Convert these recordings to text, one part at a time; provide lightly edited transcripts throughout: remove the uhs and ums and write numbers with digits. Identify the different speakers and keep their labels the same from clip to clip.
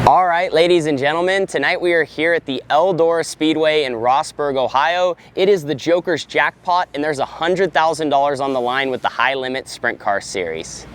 Speaker 1: All right, ladies and gentlemen, tonight we are here at the Eldora Speedway in Rossburg, Ohio. It is the Joker's Jackpot, and there's $100,000 on the line with the High Limit Sprint Car Series.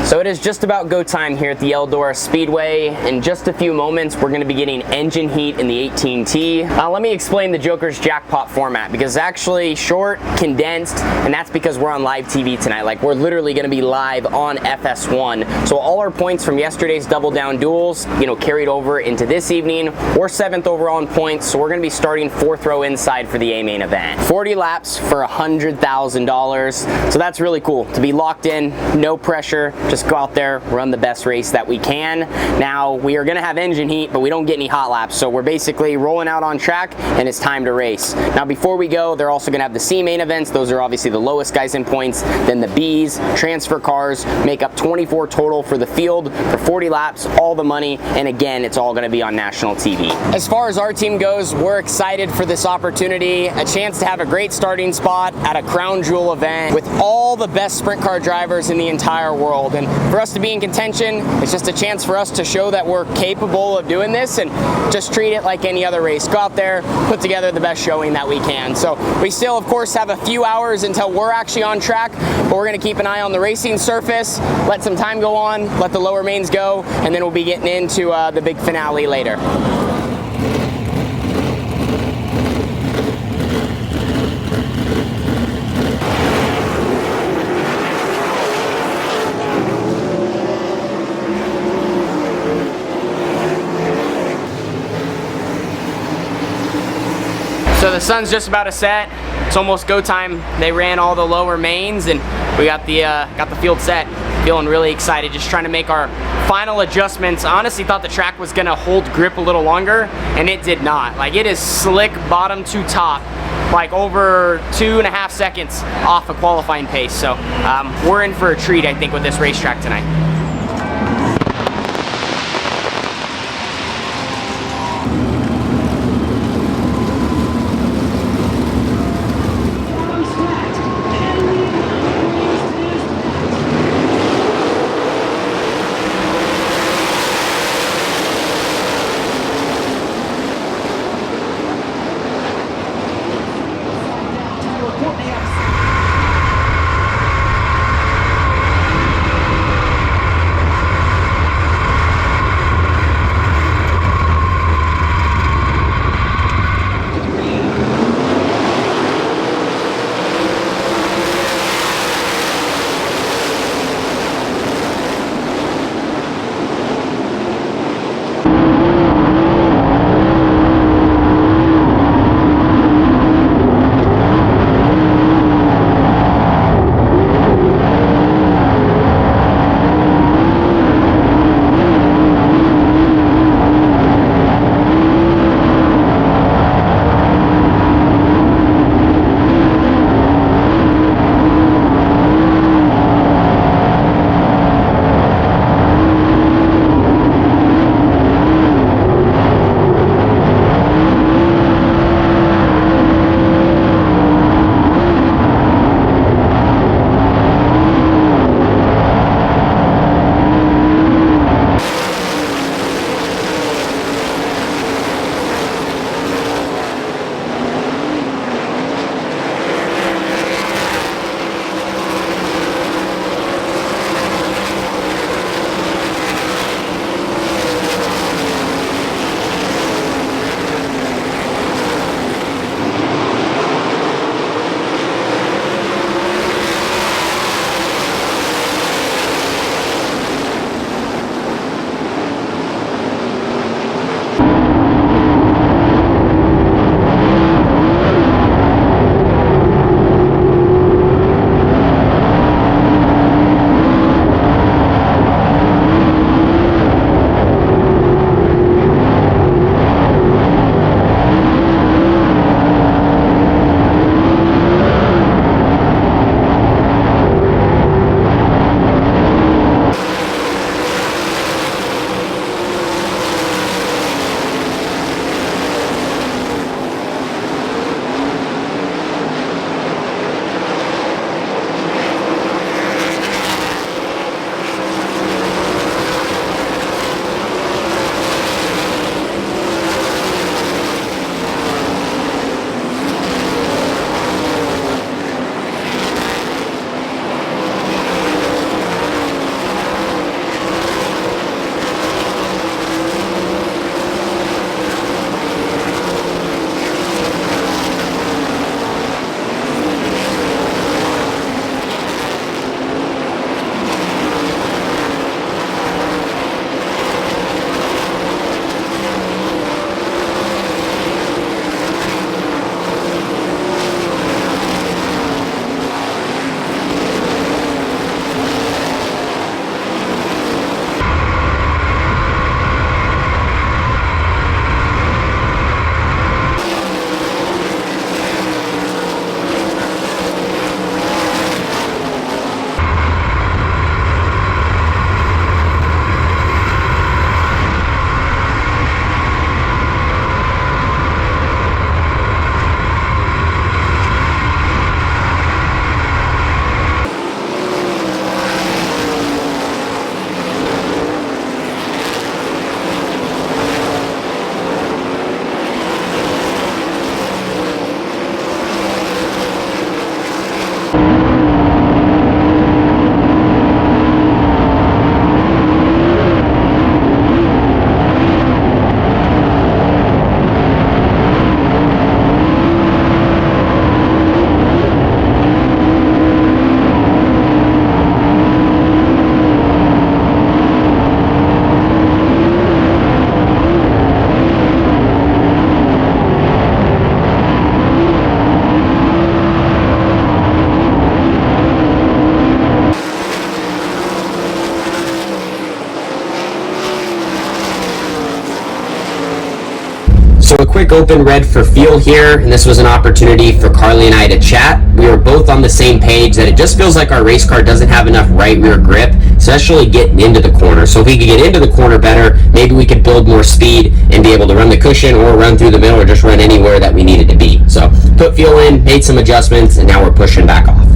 Speaker 1: So it is just about go time here at the Eldora Speedway. In just a few moments, we're gonna be getting engine heat in the 18T. Let me explain the Joker's Jackpot format, because it's actually short, condensed, and that's because we're on live TV tonight. Like, we're literally gonna be live on FS1. So all our points from yesterday's Double Down Duels, carried over into this evening. We're 7th overall in points, so we're gonna be starting 4th row inside for the A main event. 40 laps for $100,000. So that's really cool to be locked in, no pressure. Just go out there, run the best race that we can. Now, we are gonna have engine heat, but we don't get any hot laps, so we're basically rolling out on track, and it's time to race. Now, before we go, they're also gonna have the C main events. Those are obviously the lowest guys in points. Then the Bs, transfer cars, make up 24 total for the field for 40 laps, all the money, and again, it's all gonna be on national TV. As far as our team goes, we're excited for this opportunity, a chance to have a great starting spot at a crown jewel event with all the best sprint car drivers in the entire world. And for us to be in contention, it's just a chance for us to show that we're capable of doing this and just treat it like any other race. Go out there, put together the best showing that we can. So we still, of course, have a few hours until we're actually on track, but we're gonna keep an eye on the racing surface, let some time go on, let the lower mains go, and then we'll be getting into the big finale later. So the sun's just about to set. It's almost go time. They ran all the lower mains, and we got the field set. Feeling really excited, just trying to make our final adjustments. I honestly thought the track was gonna hold grip a little longer, and it did not. Like, it is slick bottom to top, like over 2.5 seconds off a qualifying pace. So we're in for a treat, I think, with this racetrack tonight.
Speaker 2: a quick open red for fuel here, and this was an opportunity for Carly and I to chat. We were both on the same page that it just feels like our race car doesn't have enough right rear grip, especially getting into the corner. So if we could get into the corner better, maybe we could build more speed and be able to run the cushion or run through the middle or just run anywhere that we needed to be. So put fuel in, made some adjustments, and now we're pushing back off.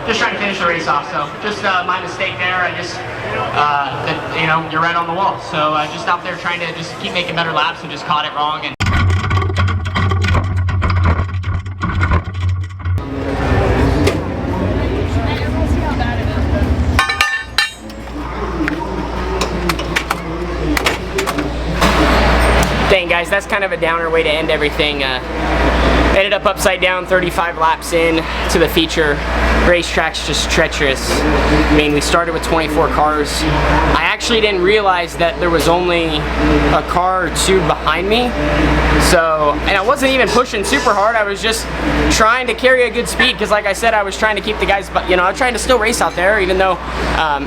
Speaker 1: Just trying to finish the race off, so just my mistake there. I just, you know, you're right on the wall. So just out there trying to just keep making better laps and just caught it wrong. And dang, guys, that's kind of a downer way to end everything. Ended up upside down 35 laps in to the feature. Racetrack's just treacherous. I mean, we started with 24 cars. I actually didn't realize that there was only a car or two behind me. So, and I wasn't even pushing super hard. I was just trying to carry a good speed because, like I said, I was trying to keep the guys, you know, I was trying to still race out there, even though,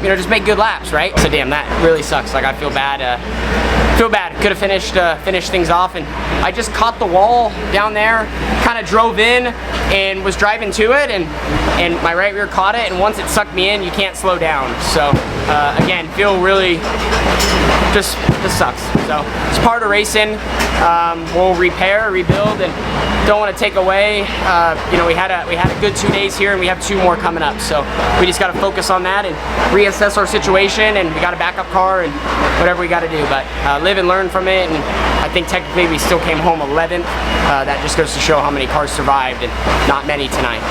Speaker 1: you know, just make good laps, right? So, damn, that really sucks. Like, I feel bad. Could have finished things off, and I just caught the wall down there, kind of drove in and was driving to it, and my right rear caught it, and once it sucked me in, you can't slow down. So again, feel really just sucks. So it's part of racing. We'll repair, rebuild, and don't want to take away. You know, we had a good 2 days here, and we have 2 more coming up. So we just got to focus on that and reassess our situation. And we got a backup car and whatever we got to do. But live and learn from it. And I think technically we still came home 11th. That just goes to show how many cars survived, and not many tonight.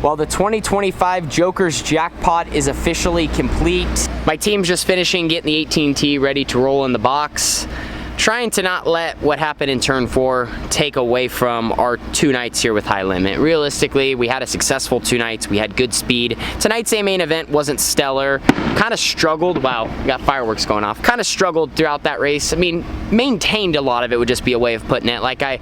Speaker 1: Well, the 2025 Joker's Jackpot is officially complete. My team's just finishing getting the 18T ready to roll in the box. Trying to not let what happened in turn 4 take away from our 2 nights here with High Limit. Realistically, we had a successful 2 nights. We had good speed. Tonight's main event wasn't stellar. Kind of struggled. Wow, we got fireworks going off. Kind of struggled throughout that race. I mean, maintained a lot of it would just be a way of putting it. Like I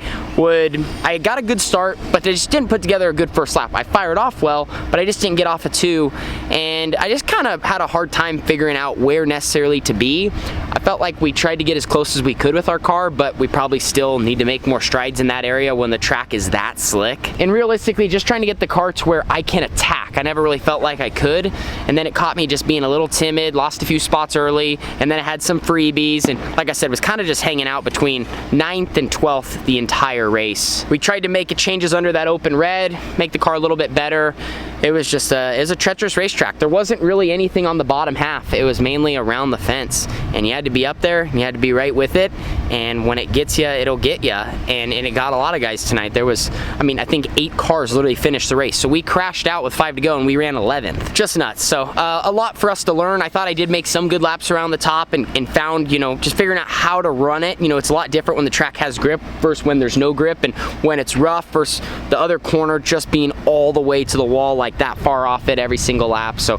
Speaker 1: got a good start, but I just didn't put together a good first lap. I fired off well, but I just didn't get off a 2, and I just kind of had a hard time figuring out where necessarily to be. I felt like we tried to get as close as we could with our car, but we probably still need to make more strides in that area when the track is that slick. And realistically, just trying to get the car to where I can attack. I never really felt like I could, and then it caught me just being a little timid, lost a few spots early, and then I had some freebies, and like I said, was kind of just hanging out between 9th and 12th the entire race. We tried to make changes under that open red, make the car a little bit better. It was just it was a treacherous racetrack. There wasn't really anything on the bottom half. It was mainly around the fence, and you had to be up there, and you had to be right with it, and when it gets you, it'll get you, and it got a lot of guys tonight. There was, I mean, I think 8 cars literally finished the race, so we crashed out with 5 to go, and we ran 11th. Just nuts. So a lot for us to learn. I thought I did make some good laps around the top, and found, you know, just figuring out how to run it. You know, it's a lot different when the track has grip versus when there's no grip, and when it's rough versus the other corner just being all the way to the wall, like that far off it every single lap. So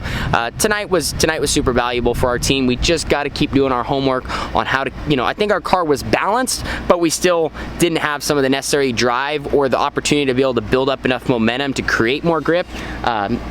Speaker 1: tonight was super valuable for our team. We just got to keep doing our homework on how to, you know, I think our car was balanced, but we still didn't have some of the necessary drive or the opportunity to be able to build up enough momentum to create more grip,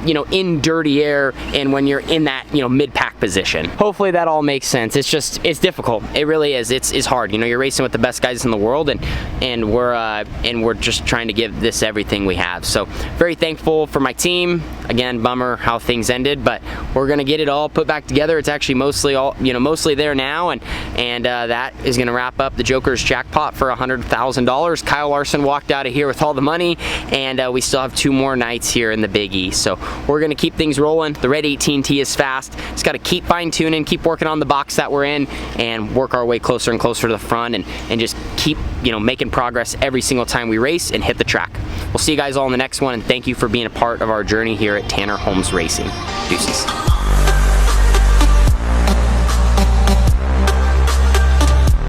Speaker 1: you know, in dirty air and when you're in that, you know, mid-pack position. Hopefully that all makes sense. It's difficult. It really is. It's hard. You know, you're racing with the best guys in the world, and we're just trying to give this everything we have. So very thankful for my team. Again, bummer how things ended, but we're gonna get it all put back together. It's actually mostly there now, and that is gonna wrap up the Joker's Jackpot for $100,000. Kyle Larson walked out of here with all the money, and we still have 2 more nights here in the Big E. So we're gonna keep things rolling. The red 18T is fast. Just gotta keep fine tuning, keep working on the box that we're in, and work our way closer and closer to the front, and just keep, you know, making progress every single time we race and hit the track. We'll see you guys all in the next one, and thank you for being a part of our journey here at Tanner Holmes Racing. Deuces.